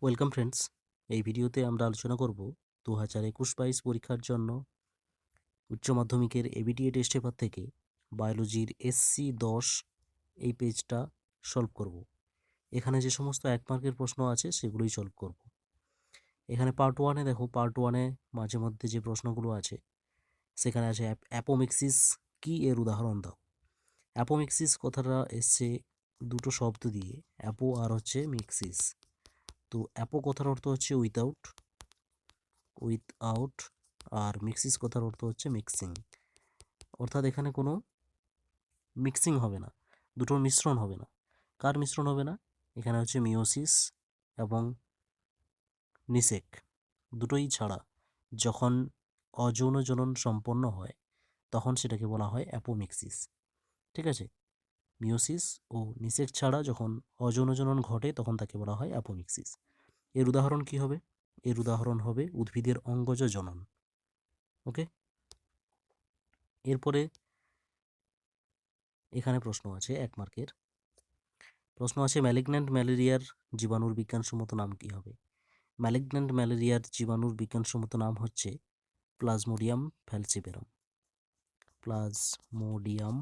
Welcome friends. এই ভিডিওতে আমরা আলোচনা করব 2021-22 পরীক্ষার জন্য উচ্চ মাধ্যমিকের এবিটিএ টেস্ট পেপার থেকে বায়োলজির SC 10 এই পেজটা সলভ করব। এখানে যে সমস্ত 1 মার্কের প্রশ্ন আছে সেগুলোই সলভ করব। এখানে পার্ট 1-এ দেখো, পার্ট 1-এ মাঝে মধ্যে যে প্রশ্নগুলো আছে সেখানে আছে অ্যাপোমিক্সিস কি, এর উদাহরণ দাও। অ্যাপোমিক্সিস কথাটা এসছে দুটো শব্দ দিয়ে, অ্যাপো আর হচ্ছে মিক্সিস। তো অ্যাপো কথার অর্থ হচ্ছে উইথআউট, আর মিক্সিস কথার অর্থ হচ্ছে মিক্সিং। অর্থাৎ এখানে কোনো মিক্সিং হবে না, দুটোর মিশ্রণ হবে না। কার মিশ্রণ হবে না? এখানে হচ্ছে মিওসিস এবং নিষেক দুটোই ছাড়া যখন অযৌন জনন সম্পন্ন হয় তখন সেটাকে বলা হয় অ্যাপোমিক্সিস। ঠিক আছে, মিওসিস ও নিষেক ছাড়া যখন অযৌন জনন ঘটে তখন তাকে বলা হয় অ্যাপোমিক্সিস। এর উদাহরণ কি হবে? এর উদাহরণ হবে উদ্ভিদের অঙ্গজ জনন। ওকে, এরপরে এখানে প্রশ্ন আছে 1 মার্কের। প্রশ্ন আছে ম্যালিগন্যান্ট ম্যালেরিয়ার জীবাণুর বিজ্ঞানসম্মত নাম কি হবে? ম্যালিগন্যান্ট ম্যালেরিয়ার জীবাণুর বিজ্ঞানসম্মত নাম হচ্ছে plasmodium falciparum. Plasmodium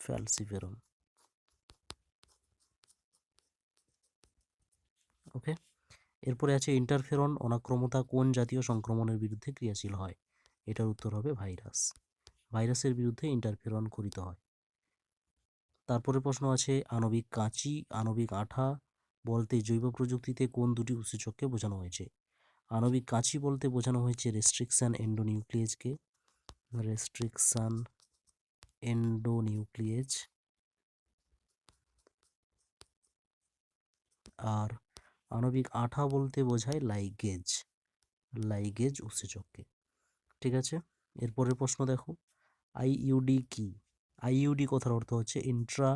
falciparum. Okay, এরপরে আছে ইন্টারফেরন অনাক্রমতা কোন জাতীয় সংক্রমণের বিরুদ্ধে ক্রিয়াশীল হয়? এটার উত্তর হবে ভাইরাস। ভাইরাসের বিরুদ্ধে ইন্টারফেরন করিত হয়। তারপরে প্রশ্ন আছে আণবিক কাঁচি, আণবিক আঠা বলতে জৈব প্রযুক্তিতে কোন দুটি উৎসেচককে বোঝানো হয়েছে? আণবিক কাঁচি বলতে বোঝানো হয়েছে রেস্ট্রিকশন এন্ডোনিউক্লিয়েজকে। রেস্ট্রিকশন এন্ডোনিউক্লিয়েজ। আর আণবিক আঠা বলতে বোঝায় লাইগেজ উৎসেচককে। ঠিক আছে, এরপরের প্রশ্ন দেখো, আইইউডি কি? আইইউডি কথার অর্থ হচ্ছে ইন্ট্রা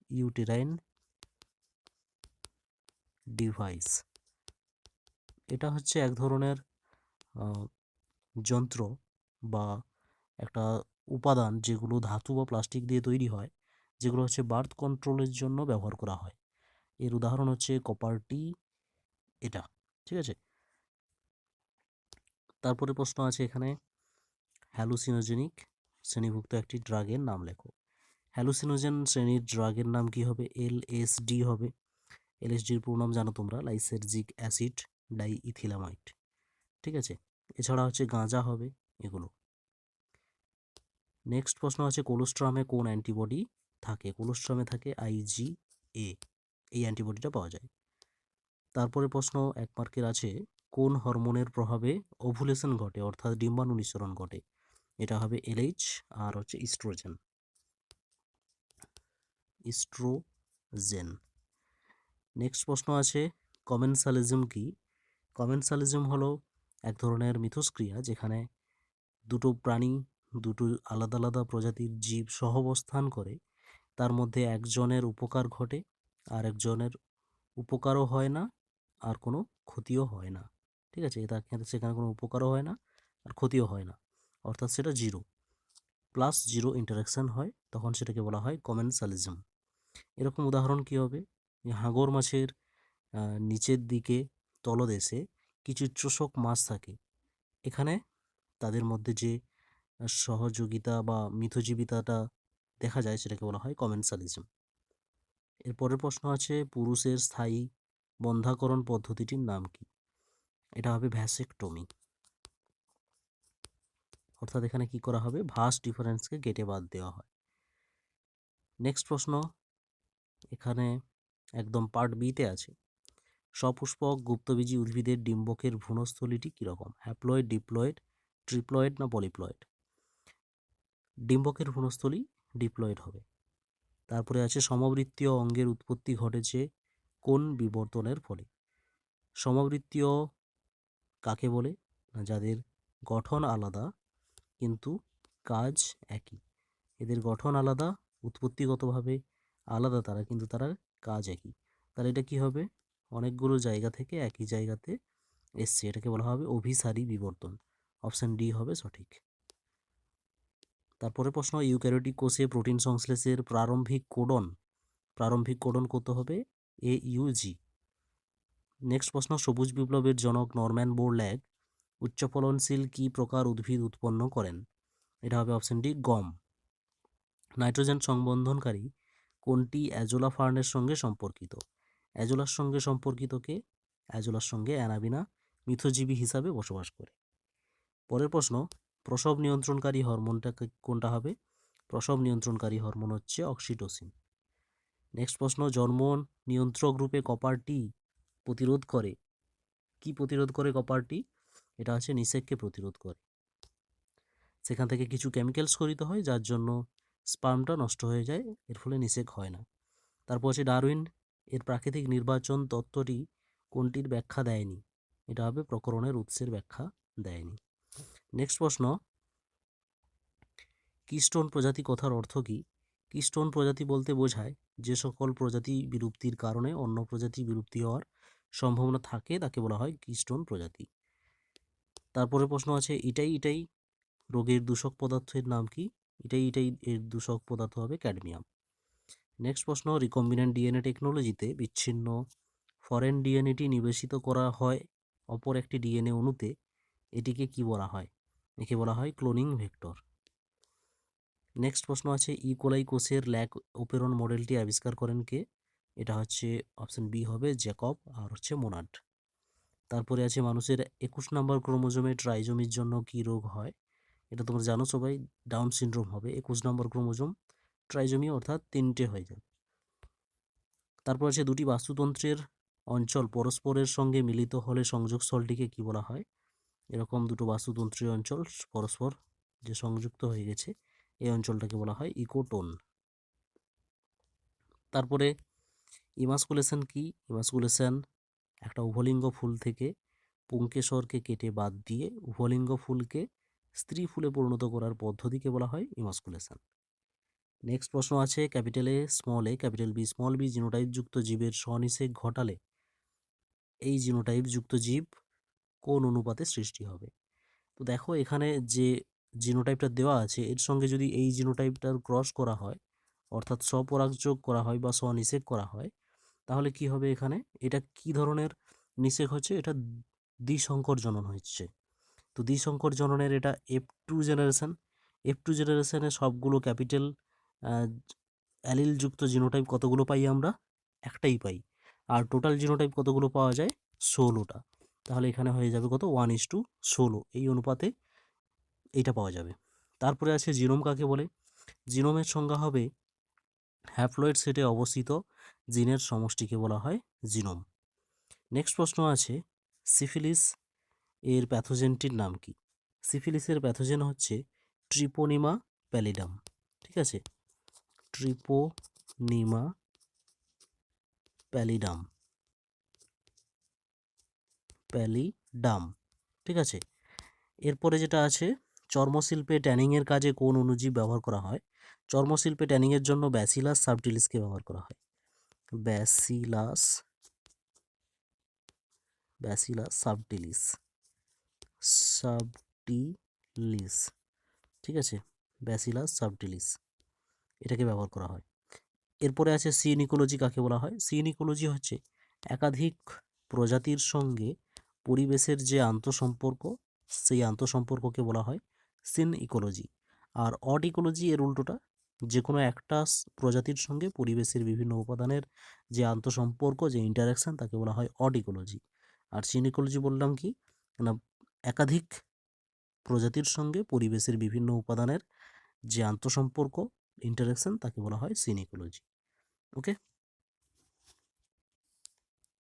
ইউটেরাইন ডিভাইস। এটা হচ্ছে এক ধরনের যন্ত্র বা একটা উপাদান যেগুলো ধাতু বা প্লাস্টিক দিয়ে তৈরি হয়, যেগুলো হচ্ছে বার্থ কন্ট্রোলের জন্য ব্যবহার করা হয়। এর উদাহরণ হচ্ছে কপারটি, এটা। ঠিক আছে, তারপরে প্রশ্ন আছে এখানে হ্যালুসিনোজেনিক শ্রেণীভুক্ত একটি ড্রাগের নাম লেখো। হ্যালুসিনোজেন শ্রেণীর ড্রাগের নাম কি হবে? এলএসডি হবে। এলএসডির পুরো নাম জানো তোমরা, লাইসেরজিক অ্যাসিড ডাইইথিলামাইড। ঠিক আছে, এছাড়া হচ্ছে গাঁজা হবে, এগুলো। নেক্সট প্রশ্ন আছে কোলোস্ট্রামে কোন অ্যান্টিবডি থাকে? কোলোস্ট্রামে থাকে IgA, এই অ্যান্টিবডিটা পাওয়া যায়। তারপরে প্রশ্ন 1 মার্কের আছে কোন হরমোনের প্রভাবে ওভুলেশন ঘটে অর্থাৎ ডিম্বাণু নিঃসরণ ঘটে? এটা হবে LH আর হচ্ছে ইস্ট্রোজেন। নেক্সট প্রশ্ন আছে কমেনসালিজম কি? কমেনসালিজম হলো এক ধরনের মিথস্ক্রিয়া যেখানে দুটো প্রাণী, দুটো আলাদা আলাদা প্রজাতির জীব সহাবস্থান করে, তার মধ্যে একজনের উপকার ঘটে আর একজনের উপকারও হয় না আর কোনো ক্ষতিও হয় না। ঠিক আছে, সেখানে কোনো উপকারও হয় না আর ক্ষতিও হয় না, অর্থাৎ সেটা জিরো ইন্টারাকশান হয়, তখন সেটাকে বলা হয় কমেনসালিজম। এরকম উদাহরণ কী হবে? হাঙর মাছের নিচের দিকে তলদেশে কিছু চোষক মাছ থাকে, এখানে তাদের মধ্যে যে সহযোগিতা বা মিথজীবিতাটা দেখা যায় সেটাকে বলা হয় কমেনসালিজম। এরপরের প্রশ্ন আছে পুরুষের স্থায়ী বন্ধ্যাকরণ পদ্ধতিটির নাম কি? এটা হবে ভ্যাসেকটমি। অর্থাৎ এখানে কি করা হবে? ভাস ডিফারেন্সকে কেটে বাদ দেওয়া হয়। নেক্সট প্রশ্ন এখানে একদম পার্ট বিতে আছে, সপুষ্পক গুপ্তবীজী উদ্ভিদের ডিম্বকের ভ্রূণস্থলীটি কীরকম? হ্যাপ্লয়েড, ডিপ্লয়েড, ট্রিপ্লয়েড না পলিপ্লয়েড? ডিম্বকের ভ্রূণস্থলী ডিপ্লয়েড হবে। তারপরে আছে সমবৃত্তীয় অঙ্গের উৎপত্তি ঘটেছে কোন বিবর্তনের ফলে? সমবৃত্তীয় কাকে বলে? না, যাদের গঠন আলাদা কিন্তু কাজ একই। এদের গঠন আলাদা, উৎপত্তিগতভাবে আলাদা তারা, কিন্তু তারা কাজ একই। তাহলে এটা কি হবে? অনেকগুলো জায়গা থেকে একই জায়গাতে এসছে, এটাকে বলা হবে অভিসারী বিবর্তন। অপশান ডি হবে সঠিক। তারপরে প্রশ্ন ইউক্যারিওটিক কোষে প্রোটিন সংশ্লেষের প্রারম্ভিক কোডন প্রারম্ভিক কোডন করতে হবে AUG। নেক্সট প্রশ্ন, সবুজ বিপ্লবের জনক নরম্যান বোরল্যাগ উচ্চ ফলনশীল কি প্রকার উদ্ভিদ উৎপন্ন করেন? এটা হবে অপশন ডি, গম। নাইট্রোজেন সংবন্ধনকারী কোনটি অ্যাজোলা ফার্নের সঙ্গে সম্পর্কিত? অ্যাজোলার সঙ্গে সম্পর্কিত কে? অ্যাজোলার সঙ্গে অ্যানাবিনা মিথজীবী হিসাবে বসবাস করে। পরের প্রশ্ন, প্রসব নিয়ন্ত্রণকারী হরমোনটা কোনটা হবে? প্রসব নিয়ন্ত্রণকারী হরমোন হচ্ছে অক্সিটোসিন। নেক্সট প্রশ্ন, জন্ম নিয়ন্ত্রক রূপে কপারটি প্রতিরোধ করে, কি প্রতিরোধ করে কপারটি? এটা হচ্ছে নিষেককে প্রতিরোধ করে। সেখান থেকে কিছু কেমিক্যাল স্খলিত হয় যার জন্য স্পার্মটা নষ্ট হয়ে যায়, এর ফলে নিষেক হয় না। তারপর হচ্ছে ডারউইন এর প্রাকৃতিক নির্বাচন তত্ত্বটি কোনটির ব্যাখ্যা দেয়নি? এটা হবে প্রকরণের উৎসের ব্যাখ্যা দেয়নি। নেক্সট প্রশ্ন, কিস্টোন প্রজাতি কথার অর্থ কী? কিস্টোন প্রজাতি বলতে বোঝায় যে সকল প্রজাতি বিলুপ্তির কারণে অন্য প্রজাতি বিলুপ্তি হওয়ার সম্ভাবনা থাকে তাকে বলা হয় কিস্টোন প্রজাতি। তারপরে প্রশ্ন আছে, ইটাই রোগের দূষক পদার্থের নাম কি? ইটাই এর দূষক পদার্থ হবে ক্যাডমিয়াম। নেক্সট প্রশ্ন, রিকম্বিনেন্ট ডিএনএ টেকনোলজিতে বিচ্ছিন্ন ফরেন ডিএনএটি নিবেশিত করা হয় অপর একটি ডিএনএ অণুতে, এটিকে কি বলা হয়? একে বলা হয় ক্লোনিং ভেক্টর। নেক্সট প্রশ্ন আছে, ইকোলাই কোষের ল্যাক ওপেরন মডেলটি আবিষ্কার করেন কে? এটা হচ্ছে অপশন বি হবে জ্যাকব আর হচ্ছে মোনাড। তারপরে আছে, মানুষের 21 নম্বর ক্রোমোজোমে ট্রাইজোমির জন্য কি রোগ হয়? এটা তোমরা জানো সবাই, ডাউন সিনড্রোম হবে। 21 নম্বর ক্রোমোজোম ট্রাইজোমি অর্থাৎ 3টে হয়ে যাবে। তারপর আছে, দুটি বাস্তুতন্ত্রের অঞ্চল পরস্পরের সঙ্গে মিলিত হলে সংযোগস্থলটিকে কি বলা হয়? এরকম দুটো বাস্তুতন্ত্রীয় অঞ্চল পরস্পর যে সংযুক্ত হয়ে গেছে এই অঞ্চলটাকে বলা হয় ইকোটোন। তারপরে ইমাস্কুলেশন কি? ইমাস্কুলেশন একটা উভলিঙ্গ ফুল থেকে পুংকেশরকে কেটে বাদ দিয়ে উভলিঙ্গ ফুলকে স্ত্রী ফুলে পরিণত করার পদ্ধতিকে বলা হয় ইমাস্কুলেশন। নেক্সট প্রশ্ন আছে, capital A capital B small b genotype যুক্ত জীবের স্বনিষেক ঘটালে এই জিনোটাইপ যুক্ত জীব কোন অনুপাতে সৃষ্টি হবে? তো দেখো, এখানে যে জিনোটাইপটা দেওয়া আছে এর সঙ্গে যদি এই জিনোটাইপটার ক্রস করা হয় অর্থাৎ স্বপরাগযোগ করা হয় বা স্বনিষেক করা হয় তাহলে কি হবে? এখানে এটা কি ধরনের নিষেক হচ্ছে? এটা দ্বিসংকর জনন হচ্ছে। তো দ্বিসংকর জননের এটা F2 জেনারেশন। F2 জেনারেশনে সবগুলো ক্যাপিটাল অ্যালিল যুক্ত জিনোটাইপ কতগুলো পাই আমরা? একটাই পাই। আর টোটাল জিনোটাইপ কতগুলো পাওয়া যায়? 16টা। তাহলে এখানে হয়ে যাবে কত? 1:16 এই অনুপাতে এইটা পাওয়া যাবে। তারপরে আছে জিনোম কাকে বলে? জিনোমের সংজ্ঞা হবে হ্যাপ্লয়েড সেটে অবস্থিত জিনের সমষ্টিকে বলা হয় জিনোম। নেক্সট প্রশ্ন আছে, সিফিলিস এর প্যাথোজেনটির নাম কি? সিফিলিসের প্যাথোজেন হচ্ছে ট্রিপোনিমা প্যালিডাম। ঠিক আছে, ট্রিপোনিমা প্যালিডাম। ঠিক আছে, এরপরে যেটা আছে, চর্মশিল্পে ট্যানিংয়ের কাজে কোন অণুজীব ব্যবহার করা হয়? চর্মশিল্পে ট্যানিংয়ের জন্য ব্যাসিলাস সাবটিলিসকে ব্যবহার করা হয়। Bacillus subtilis. ঠিক আছে, ব্যাসিলাস সাবটিলিস এটাকে ব্যবহার করা হয়। এরপরে আছে সিন ইকোলজি কাকে বলা হয়? সিন ইকোলজি হচ্ছে একাধিক প্রজাতির সঙ্গে পরিবেশের যে আন্তঃসম্পর্ক সেই আন্তঃসম্পর্ককে বলা হয় সিন ইকোলজি। আর অড ইকোলজি এর উল্টোটা, যে কোনো একটা প্রজাতির সঙ্গে পরিবেশের বিভিন্ন উপাদানের যে আন্তঃসম্পর্ক যে ইন্টারাকশান তাকে বলা হয় অড ইকোলজি। আর সিন ইকোলজি বললাম কি না, একাধিক প্রজাতির সঙ্গে পরিবেশের বিভিন্ন উপাদানের যে আন্তঃসম্পর্ক ইন্টারাকশান তাকে বলা হয় সিন ইকোলজি। ওকে।